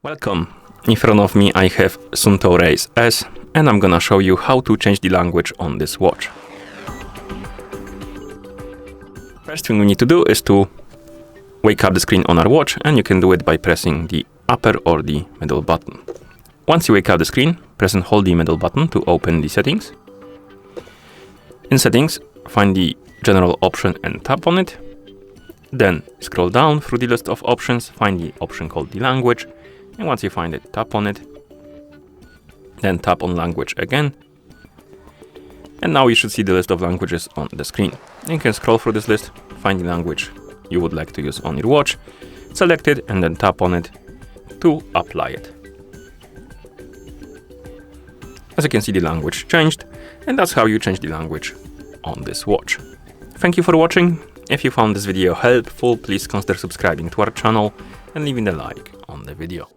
Welcome! In front of me I have Suunto Race S and I'm gonna show you how to change the language on this watch. First thing we need to do is to wake up the screen on our watch, and you can do it by pressing the upper or the middle button. Once you wake up the screen, press and hold the middle button to open the settings. In settings, find the general option and tap on it. Then scroll down through the list of options, find the option called the language. And once you find it, tap on it, then tap on language again. And now you should see the list of languages on the screen. You can scroll through this list, find the language you would like to use on your watch, select it and then tap on it to apply it. As you can see, the language changed, and that's how you change the language on this watch. Thank you for watching. If you found this video helpful, please consider subscribing to our channel and leaving a like on the video.